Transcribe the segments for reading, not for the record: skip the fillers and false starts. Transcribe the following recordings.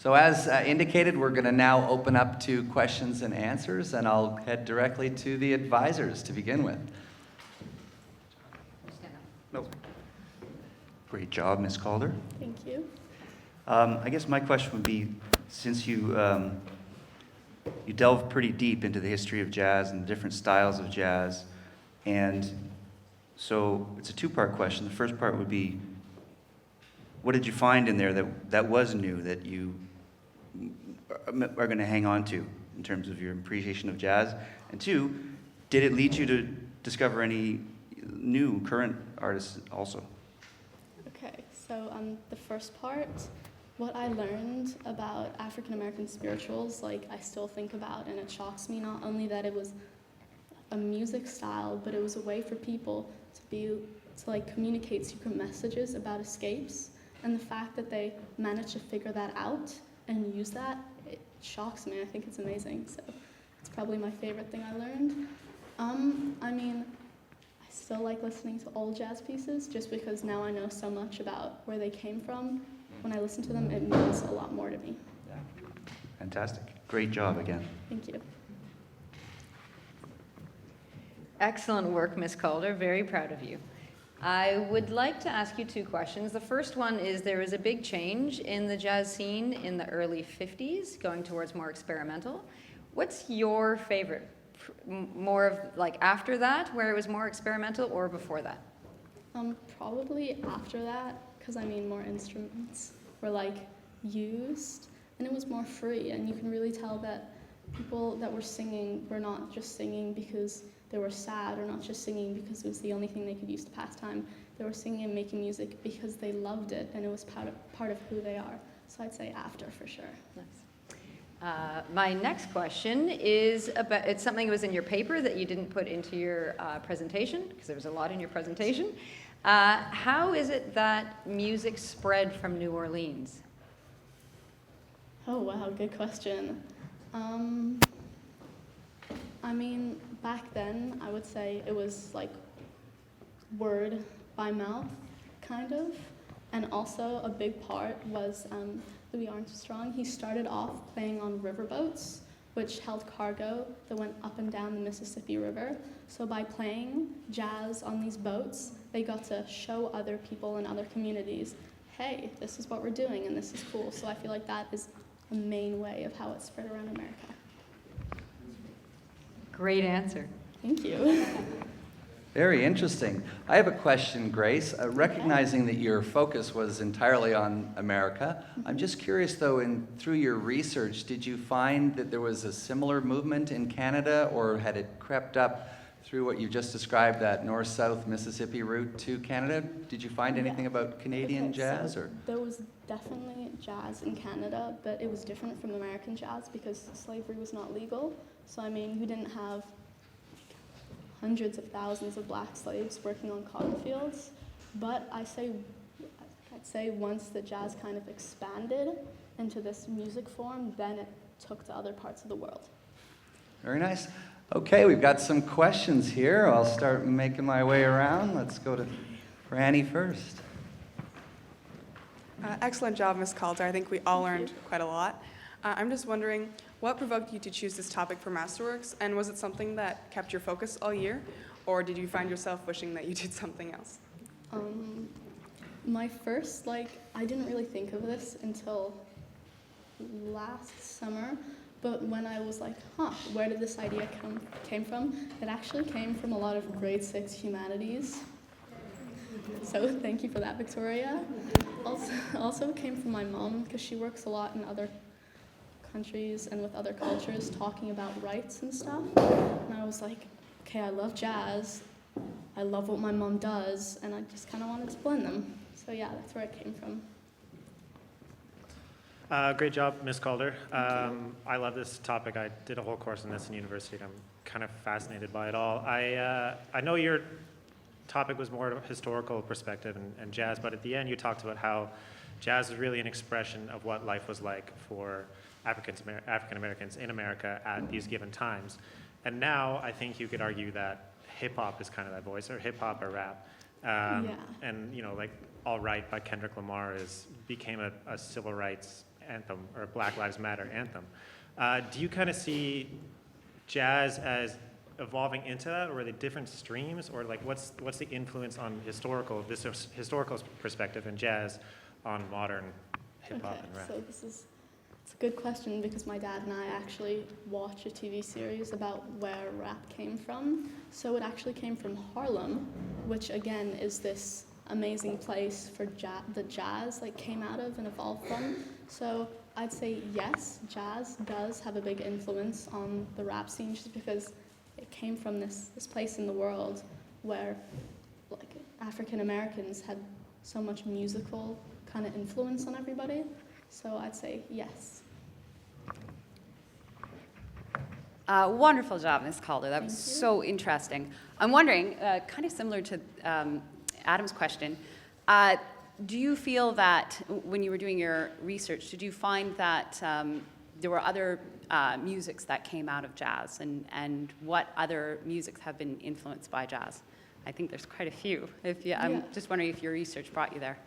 So as indicated, we're going to now open up to questions and answers, and I'll head directly to the advisors to begin with. No. Great job, Ms. Calder. Thank you. I guess my question would be, since you delve pretty deep into the history of jazz and the different styles of jazz, and so it's a two-part question. The first part would be, what did you find in there that was new that you are going to hang on to in terms of your appreciation of jazz? And two, did it lead you to discover any new current artists also? Okay, so the first part, what I learned about African American spirituals, like I still think about, and it shocks me not only that it was a music style, but it was a way for people to communicate secret messages about escapes. And the fact that they managed to figure that out and use that, it shocks me. I think it's amazing. So it's probably my favorite thing I learned. I mean, I still like listening to old jazz pieces just because now I know so much about where they came from. When I listen to them, it means a lot more to me. Yeah. Fantastic. Great job again. Thank you. Excellent work, Ms. Calder. Very proud of you. I would like to ask you two questions. The first one is, there was a big change in the jazz scene in the early 50s, going towards more experimental. What's your favorite? More of like after that, where it was more experimental, or before that? Probably after that, because I mean more instruments were like used, and it was more free, and you can really tell that people that were singing were not just singing because they were sad, or not just singing because it was the only thing they could use to pass time. They were singing and making music because they loved it, and it was part of who they are. So I'd say after, for sure. Nice. My next question is about, it's something that was in your paper that you didn't put into your presentation, because there was a lot in your presentation. How is it that music spread from New Orleans? Oh, wow, good question. I mean, back then, I would say it was like word by mouth, kind of. And also a big part was Louis Armstrong. He started off playing on riverboats, which held cargo that went up and down the Mississippi River. So by playing jazz on these boats, they got to show other people in other communities, hey, this is what we're doing and this is cool. So I feel like that is a main way of how it spread around America. Great answer. Thank you. Very interesting. I have a question, Grace. Recognizing that your focus was entirely on America, I'm just curious though, through your research, did you find that there was a similar movement in Canada, or had it crept up through what you just described, that north-south Mississippi route to Canada? Did you find anything about Canadian jazz? So or there was definitely jazz in Canada, but it was different from American jazz because slavery was not legal. So I mean, we didn't have hundreds of thousands of black slaves working on cotton fields. But I'd say once the jazz kind of expanded into this music form, then it took to other parts of the world. Very nice. Okay, we've got some questions here. I'll start making my way around. Let's go to Franny first. Excellent job, Ms. Calder. I think we all learned quite a lot. I'm just wondering, what provoked you to choose this topic for Masterworks, and was it something that kept your focus all year, or did you find yourself wishing that you did something else? My first, I didn't really think of this until last summer, but when I was like, where did this idea came from? It actually came from a lot of grade 6 humanities. So thank you for that, Victoria. Also came from my mom, because she works a lot in other countries and with other cultures talking about rights and stuff. And I was like, okay, I love jazz. I love what my mom does, and I just kind of wanted to blend them. So yeah, that's where it came from. Great job, Ms. Calder. I love this topic. I did a whole course on this in university, and I'm kind of fascinated by it all. I know your topic was more historical perspective and jazz, but at the end you talked about how jazz is really an expression of what life was like for African Americans in America at these given times. And now I think you could argue that hip hop is kind of that voice, or hip hop or rap. And like All Right by Kendrick Lamar became a civil rights anthem, or Black Lives Matter anthem. Do you kind of see jazz as evolving into that, or are they different streams, or like what's the influence on historical perspective in jazz on modern hip hop and rap? So it's a good question because my dad and I actually watch a TV series about where rap came from. So it actually came from Harlem, which again is this amazing place for the jazz like came out of and evolved from. So I'd say yes, jazz does have a big influence on the rap scene just because it came from this place in the world where like African Americans had so much musical kind of influence on everybody. So I'd say yes. Wonderful job, Ms. Calder. That was Thank you. so interesting. I'm wondering, kind of similar to Adam's question, do you feel that when you were doing your research, did you find that there were other musics that came out of jazz, and what other musics have been influenced by jazz? I think there's quite a few. I'm just wondering if your research brought you there.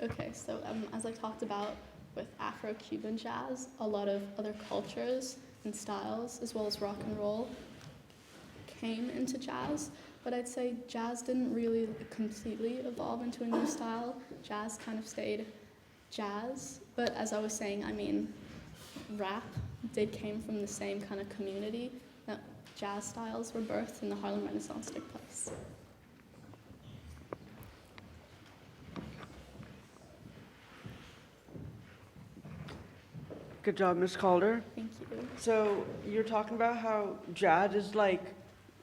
Okay, so as I talked about with Afro-Cuban jazz, a lot of other cultures and styles, as well as rock and roll, came into jazz. But I'd say jazz didn't really completely evolve into a new style. Jazz kind of stayed jazz. But as I was saying, I mean, rap came from the same kind of community that jazz styles were birthed and the Harlem Renaissance took place. Good job, Ms. Calder. Thank you. So you're talking about how jazz is like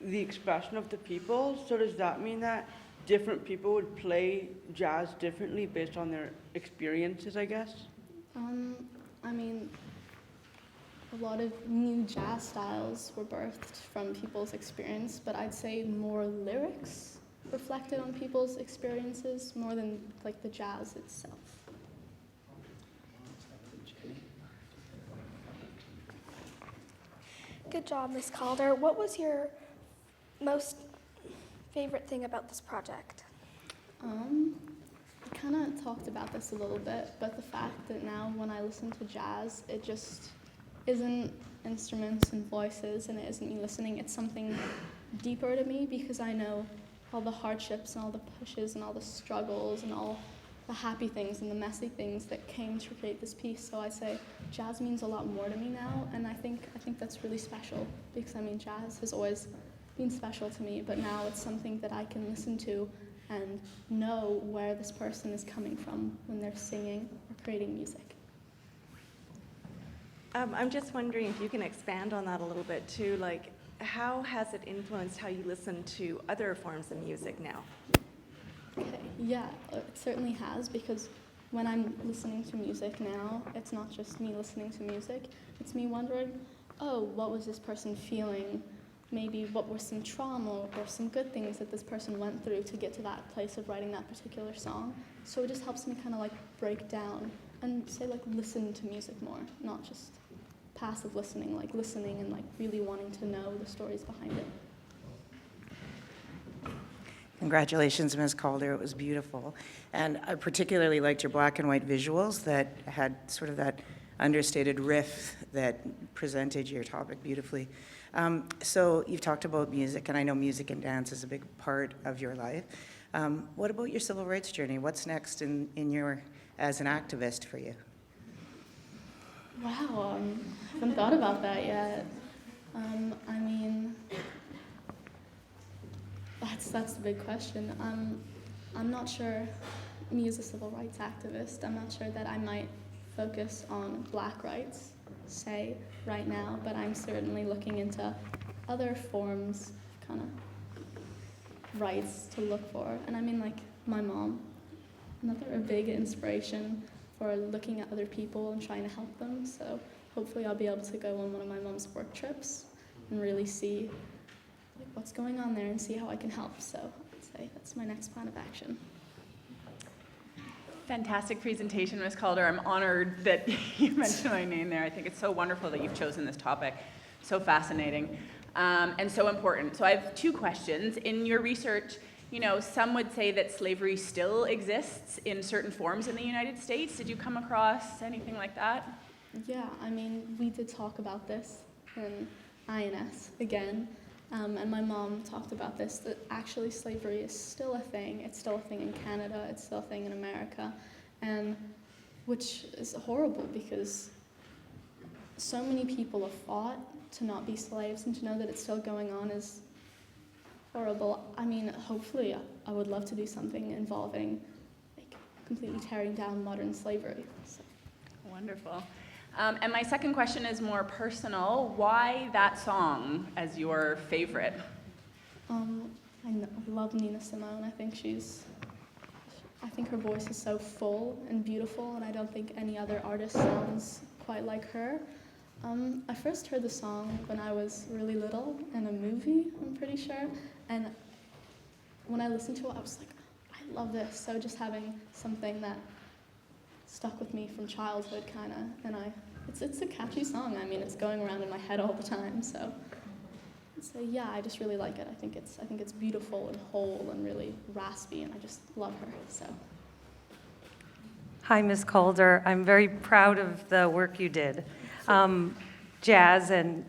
the expression of the people. So does that mean that different people would play jazz differently based on their experiences, I guess? I mean, a lot of new jazz styles were birthed from people's experience, but I'd say more lyrics reflected on people's experiences more than like the jazz itself. Good job, Ms. Calder. What was your most favorite thing about this project? I kind of talked about this a little bit, but the fact that now when I listen to jazz, it just isn't instruments and voices, and it isn't me listening. It's something deeper to me because I know all the hardships and all the pushes and all the struggles and all the happy things and the messy things that came to create this piece. So I say jazz means a lot more to me now, and I think that's really special because I mean jazz has always been special to me, but now it's something that I can listen to and know where this person is coming from when they're singing or creating music. I'm just wondering if you can expand on that a little bit too, like how has it influenced how you listen to other forms of music now? Okay, yeah, it certainly has, because when I'm listening to music now, it's not just me listening to music, it's me wondering, oh, what was this person feeling? Maybe what were some trauma or some good things that this person went through to get to that place of writing that particular song. So it just helps me kind of like break down and say like listen to music more, not just passive listening, like listening and like really wanting to know the stories behind it. Congratulations, Ms. Calder. It was beautiful. And I particularly liked your black and white visuals that had sort of that understated riff that presented your topic beautifully. So you've talked about music, and I know music and dance is a big part of your life. What about your civil rights journey? What's next in your as an activist for you? Wow, I haven't thought about that yet. I mean, that's the big question. I'm not sure, me as a civil rights activist, I'm not sure that I might focus on black rights, say, right now, but I'm certainly looking into other forms of kind of rights to look for. And I mean, like, my mom, a big inspiration for looking at other people and trying to help them. So hopefully I'll be able to go on one of my mom's work trips and really see like what's going on there and see how I can help. So I'd say that's my next plan of action. Fantastic presentation, Ms. Calder. I'm honored that you mentioned my name there. I think it's so wonderful that you've chosen this topic. So fascinating and so important. So I have two questions. In your research, You know, some would say that slavery still exists in certain forms in the United States. Did you come across anything like that? Yeah, I mean, we did talk about this in INS again, and my mom talked about this, that actually slavery is still a thing. It's still a thing in Canada, it's still a thing in America, and which is horrible because so many people have fought to not be slaves, and to know that it's still going on is horrible. I mean, hopefully I would love to do something involving like completely tearing down modern slavery. So. Wonderful. And my second question is more personal. Why that song as your favorite? I love Nina Simone. I think her voice is so full and beautiful, and I don't think any other artist sounds quite like her. I first heard the song when I was really little in a movie, I'm pretty sure, and when I listened to it, I was like, I love this. So just having something that stuck with me from childhood, kind of, and it's a catchy song. I mean, it's going around in my head all the time, so yeah, I just really like it. I think it's beautiful and whole and really raspy, and I just love her. So. Hi, Ms. Calder. I'm very proud of the work you did. Jazz and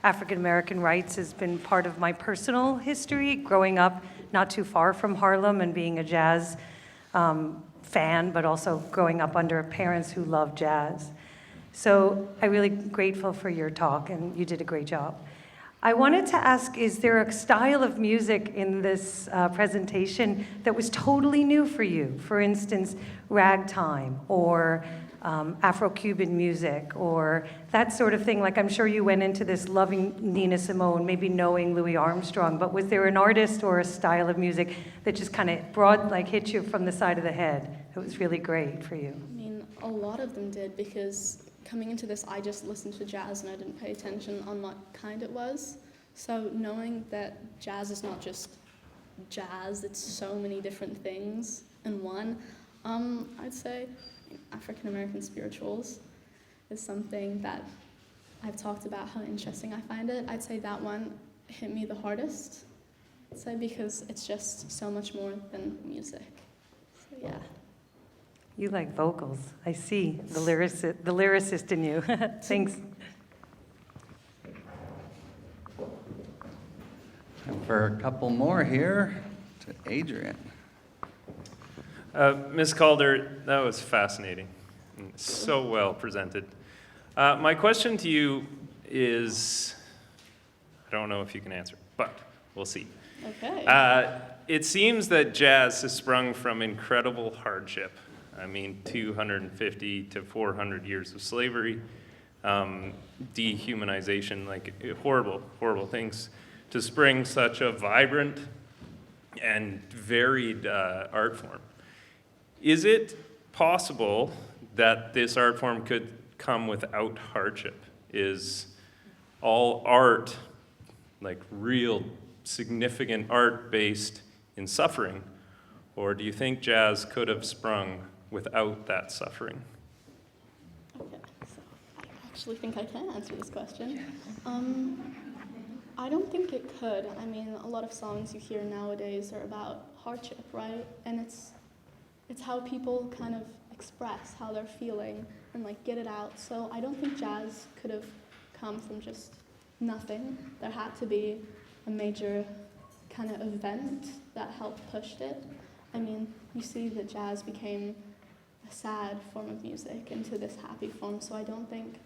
African American rights has been part of my personal history, growing up not too far from Harlem and being a jazz fan, but also growing up under parents who love jazz. So I'm really grateful for your talk, and you did a great job. I wanted to ask, is there a style of music in this presentation that was totally new for you? For instance, ragtime or Afro-Cuban music or that sort of thing. Like, I'm sure you went into this loving Nina Simone, maybe knowing Louis Armstrong, but was there an artist or a style of music that just kind of hit you from the side of the head? It was really great for you. I mean, a lot of them did, because coming into this, I just listened to jazz and I didn't pay attention on what kind it was. So knowing that jazz is not just jazz, it's so many different things in one, I'd say African American spirituals is something that I've talked about how interesting I find it. I'd say that one hit me the hardest, I'd say, because it's just so much more than music. So yeah. You like vocals. I see the lyricist in you. Thanks. And for a couple more here, to Adrian. Ms. Calder, that was fascinating. So well presented. My question to you is, I don't know if you can answer, but we'll see. Okay. It seems that jazz has sprung from incredible hardship. I mean, 250 to 400 years of slavery, dehumanization, like horrible, horrible things, to spring such a vibrant and varied art form. Is it possible that this art form could come without hardship? Is all art, like real significant art, based in suffering? Or do you think jazz could have sprung without that suffering? Okay, so I actually think I can answer this question. I don't think it could. I mean, a lot of songs you hear nowadays are about hardship, right? And it's how people kind of express how they're feeling and like get it out. So I don't think jazz could have come from just nothing. There had to be a major kind of event that helped push it. I mean, you see that jazz became a sad form of music into this happy form, so I don't think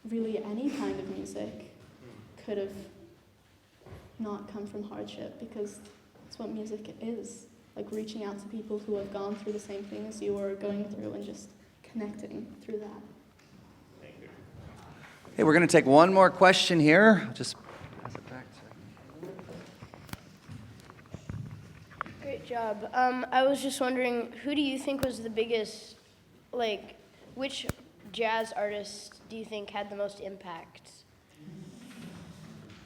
really any kind of music could have not come from hardship, because that's what music is, like reaching out to people who have gone through the same thing as you are going through and just connecting through that. Thank you. Hey, we're going to take one more question here. Just pass it back. Great job. I was just wondering, who do you think was the biggest, which jazz artist do you think had the most impact?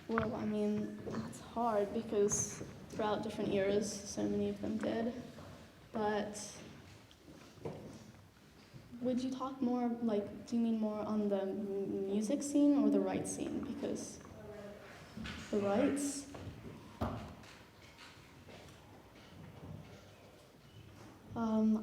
Well, I mean, that's hard because throughout different eras, so many of them did. But would you talk more, do you mean more on the music scene or the rights scene? Because the rights,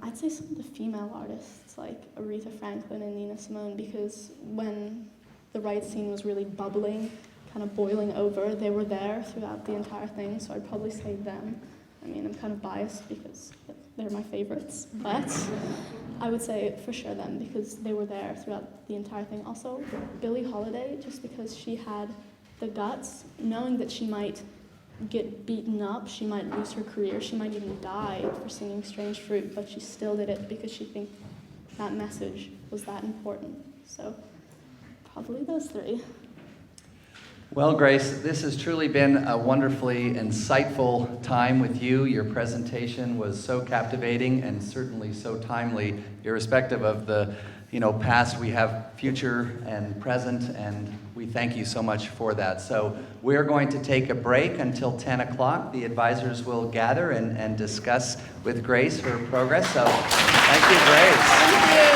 I'd say some of the female artists, like Aretha Franklin and Nina Simone, because when the rights scene was really bubbling, kind of boiling over, they were there throughout the entire thing, so I'd probably say them. I mean, I'm kind of biased because they're my favorites, but I would say for sure them because they were there throughout the entire thing. Also, Billie Holiday, just because she had the guts, knowing that she might get beaten up, she might lose her career, she might even die for singing Strange Fruit, but she still did it because she think that message was that important. So probably those three. Well, Grace, this has truly been a wonderfully insightful time with you. Your presentation was so captivating and certainly so timely, irrespective of the past. We have future and present, and we thank you so much for that. So we're going to take a break until 10 o'clock. The advisors will gather and discuss with Grace her progress. So thank you, Grace. Thank you.